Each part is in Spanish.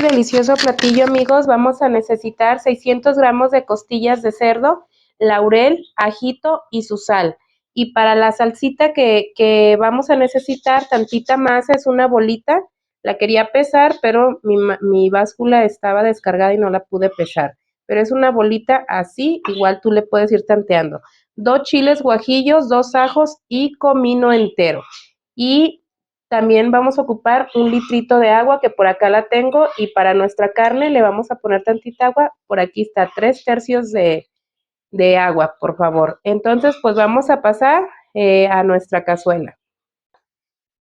delicioso platillo, amigos, vamos a necesitar 600 gramos de costillas de cerdo, laurel, ajito y su sal. Y para la salsita que vamos a necesitar, tantita masa, es una bolita. La quería pesar, pero mi báscula estaba descargada y no la pude pesar. Pero es una bolita así, igual tú le puedes ir tanteando. 2 chiles guajillos, 2 ajos y comino entero. Y también vamos a ocupar 1 litrito de agua, que por acá la tengo, y para nuestra carne le vamos a poner tantita agua. Por aquí está 3/3 de agua, por favor. Entonces, pues vamos a pasar a nuestra cazuela.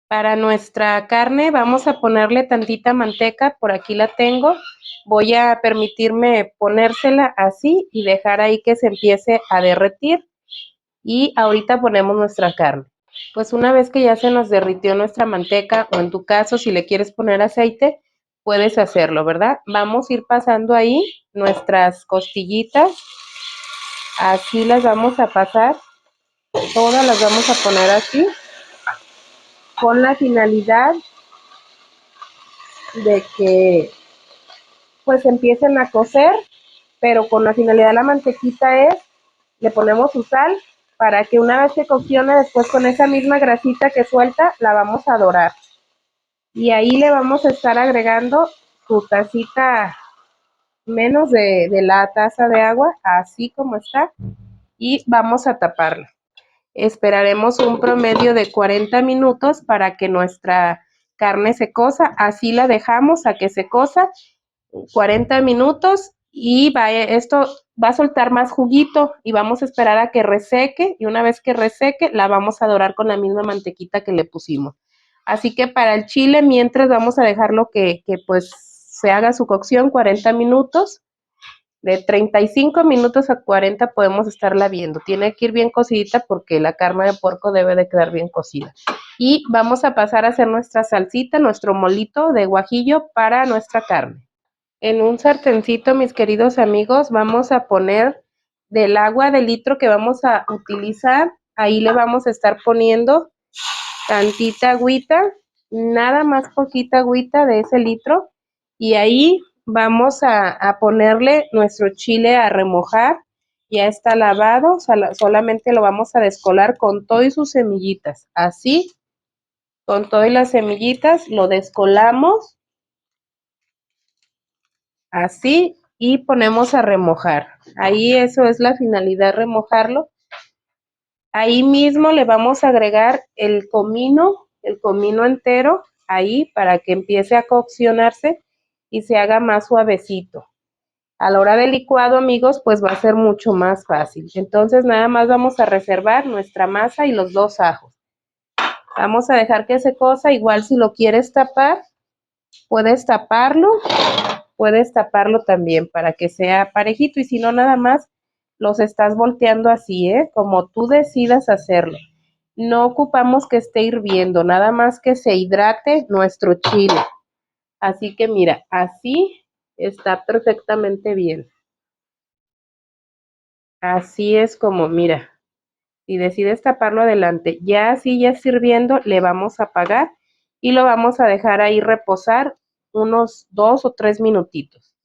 Para nuestra carne vamos a ponerle tantita manteca, por aquí la tengo. Voy a permitirme ponérsela así y dejar ahí que se empiece a derretir. Y ahorita ponemos nuestra carne. Pues una vez que ya se nos derritió nuestra manteca, o en tu caso, si le quieres poner aceite, puedes hacerlo, ¿verdad? Vamos a ir pasando ahí nuestras costillitas. Así las vamos a pasar. Todas las vamos a poner así, con la finalidad de que pues empiecen a cocer, pero con la finalidad de la mantequita es, le ponemos su sal, para que una vez que coccione, después con esa misma grasita que suelta, la vamos a dorar. Y ahí le vamos a estar agregando su tacita, menos de la taza de agua, así como está, y vamos a taparla. Esperaremos un promedio de 40 minutos para que nuestra carne se cosa. Así la dejamos a que se cosa 40 minutos y esto va a soltar más juguito y vamos a esperar a que reseque, y una vez que reseque la vamos a dorar con la misma mantequita que le pusimos. Así que para el chile, mientras vamos a dejarlo que pues se haga su cocción 40 minutos. De 35 minutos a 40 podemos estarla viendo. Tiene que ir bien cocidita porque la carne de puerco debe de quedar bien cocida. Y vamos a pasar a hacer nuestra salsita, nuestro molito de guajillo para nuestra carne. En un sartencito, mis queridos amigos, vamos a poner del agua de litro que vamos a utilizar. Ahí le vamos a estar poniendo tantita agüita, nada más poquita agüita de ese litro. Y ahí vamos a ponerle nuestro chile a remojar. Ya está lavado, solamente lo vamos a descolar con todo y sus semillitas. Así, con todo y las semillitas, lo descolamos. Así, y ponemos a remojar. Ahí eso es la finalidad, remojarlo. Ahí mismo le vamos a agregar el comino entero, ahí para que empiece a coccionarse y se haga más suavecito. A la hora del licuado, amigos, pues va a ser mucho más fácil. Entonces nada más vamos a reservar nuestra masa y los 2 ajos. Vamos a dejar que se cosa. Igual si lo quieres tapar, puedes taparlo también para que sea parejito, y si no, nada más los estás volteando así, como tú decidas hacerlo. No ocupamos que esté hirviendo, nada más que se hidrate nuestro chile. Así que mira, así está perfectamente bien. Así es como, mira, si decides taparlo, adelante. Ya así ya sirviendo, le vamos a apagar y lo vamos a dejar ahí reposar unos 2 o 3 minutitos.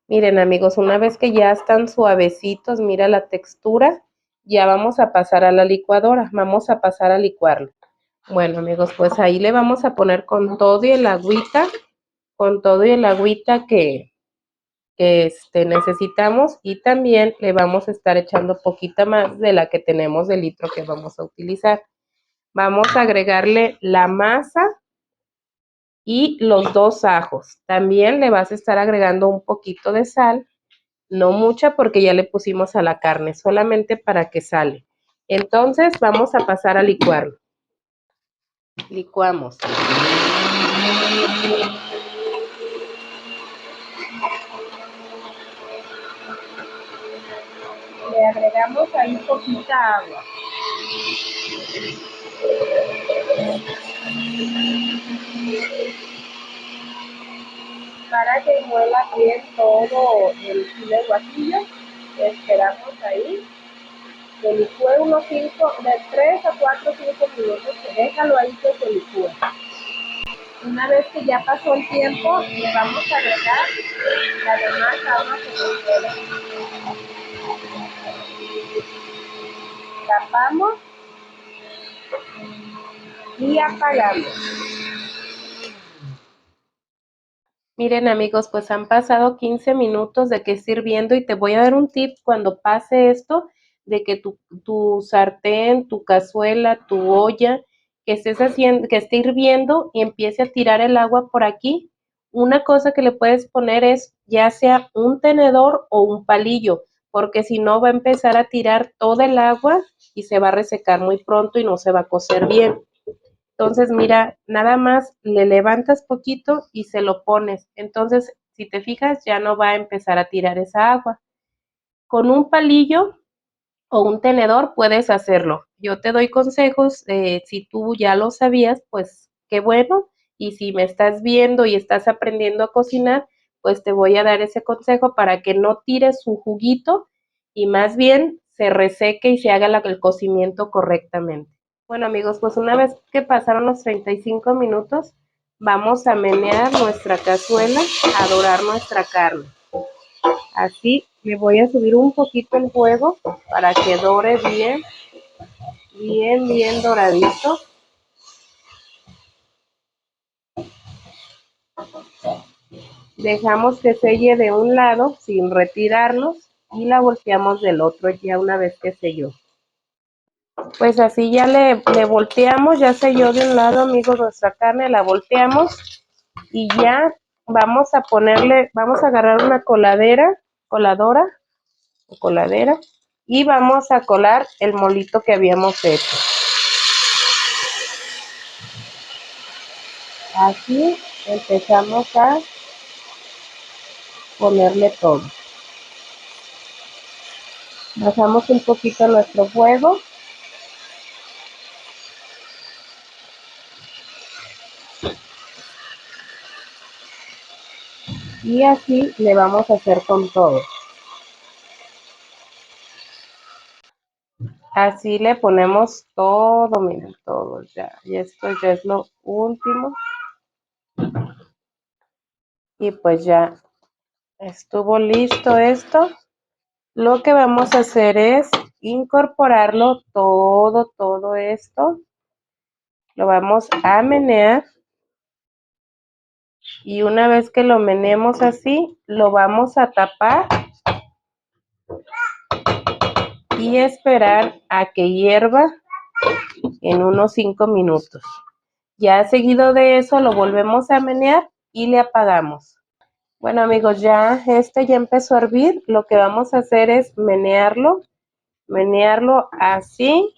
Miren, amigos, una vez que ya están suavecitos, mira la textura, ya vamos a pasar a la licuadora, vamos a pasar a licuarlo. Bueno, amigos, pues ahí le vamos a poner con todo y el agüita, que necesitamos, y también le vamos a estar echando poquita más de la que tenemos de litro que vamos a utilizar. Vamos a agregarle la masa y los 2 ajos. También le vas a estar agregando un poquito de sal. No mucha porque ya le pusimos a la carne, solamente para que sale. Entonces vamos a pasar a licuarlo. Licuamos. Le agregamos ahí poquita agua. Para que muela bien todo el chile guajillo, esperamos ahí que licúe unos 5, de 3 a 4 o 5 minutos, que déjalo ahí que se licúe. Una vez que ya pasó el tiempo, le vamos a agregar la demás agua que nos queda. Tapamos y apagamos. Miren amigos, pues han pasado 15 minutos de que esté hirviendo y te voy a dar un tip cuando pase esto, de que tu sartén, tu cazuela, tu olla, que estés haciendo, que esté hirviendo y empiece a tirar el agua por aquí. Una cosa que le puedes poner es ya sea un tenedor o un palillo, porque si no va a empezar a tirar toda el agua y se va a resecar muy pronto y no se va a cocer bien. Entonces, mira, nada más le levantas poquito y se lo pones. Entonces, si te fijas, ya no va a empezar a tirar esa agua. Con un palillo o un tenedor puedes hacerlo. Yo te doy consejos, si tú ya lo sabías, pues qué bueno. Y si me estás viendo y estás aprendiendo a cocinar, pues te voy a dar ese consejo para que no tires su juguito y más bien se reseque y se haga el cocimiento correctamente. Bueno amigos, pues una vez que pasaron los 35 minutos, vamos a menear nuestra cazuela, a dorar nuestra carne. Así le voy a subir un poquito el fuego para que dore bien, bien doradito. Dejamos que selle de un lado sin retirarnos y la volteamos del otro ya una vez que selló. Pues así ya le volteamos, ya selló de un lado amigos nuestra carne, la volteamos y ya vamos a ponerle, vamos a agarrar una coladora o coladera y vamos a colar el molito que habíamos hecho. Así empezamos a ponerle todo. Bajamos un poquito nuestro fuego. Y así le vamos a hacer con todo. Así le ponemos todo, miren, todo ya. Y esto ya es lo último. Y pues ya estuvo listo esto. Lo que vamos a hacer es incorporarlo todo esto. Lo vamos a menear. Y una vez que lo meneemos así, lo vamos a tapar y esperar a que hierva en unos 5 minutos. Ya seguido de eso lo volvemos a menear y le apagamos. Bueno amigos, ya ya empezó a hervir. Lo que vamos a hacer es menearlo así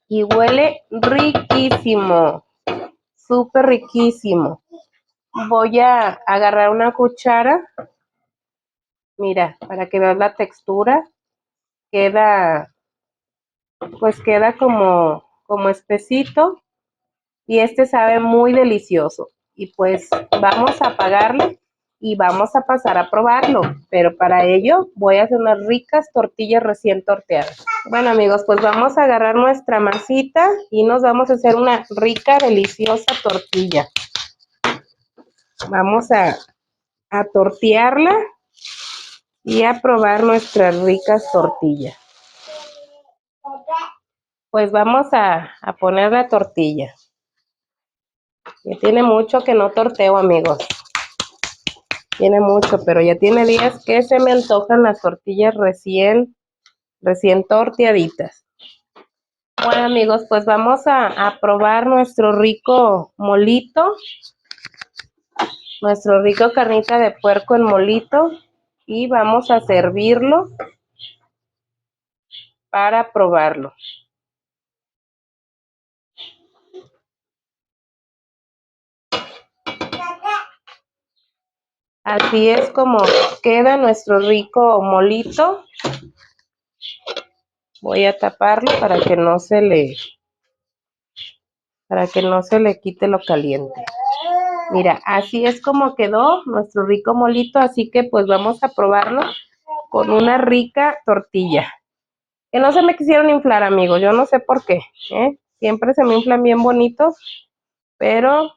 y huele riquísimo, súper riquísimo. Voy a agarrar una cuchara, mira, para que veas la textura, queda, pues queda como espesito y sabe muy delicioso. Y pues vamos a apagarle y vamos a pasar a probarlo, pero para ello voy a hacer unas ricas tortillas recién torteadas. Bueno amigos, pues vamos a agarrar nuestra masita y nos vamos a hacer una rica, deliciosa tortilla. Vamos a tortearla y a probar nuestras ricas tortillas. Pues vamos a poner la tortilla. Ya tiene mucho que no torteo amigos. Tiene mucho, pero ya tiene días que se me antojan las tortillas recién torteaditas. Bueno amigos, pues vamos a probar nuestro rico molito, nuestro rico carnita de puerco en molito y vamos a servirlo para probarlo. Así es como queda nuestro rico molito. Voy a taparlo para que no se le quite lo caliente. Mira, así es como quedó nuestro rico molito, así que pues vamos a probarlo con una rica tortilla. Que no se me quisieron inflar, amigos, yo no sé por qué, ¿eh? Siempre se me inflan bien bonitos. pero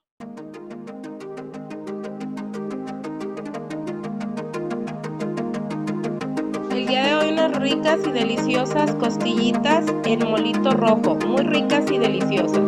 el día de hoy unas ricas y deliciosas costillitas en molito rojo, muy ricas y deliciosas.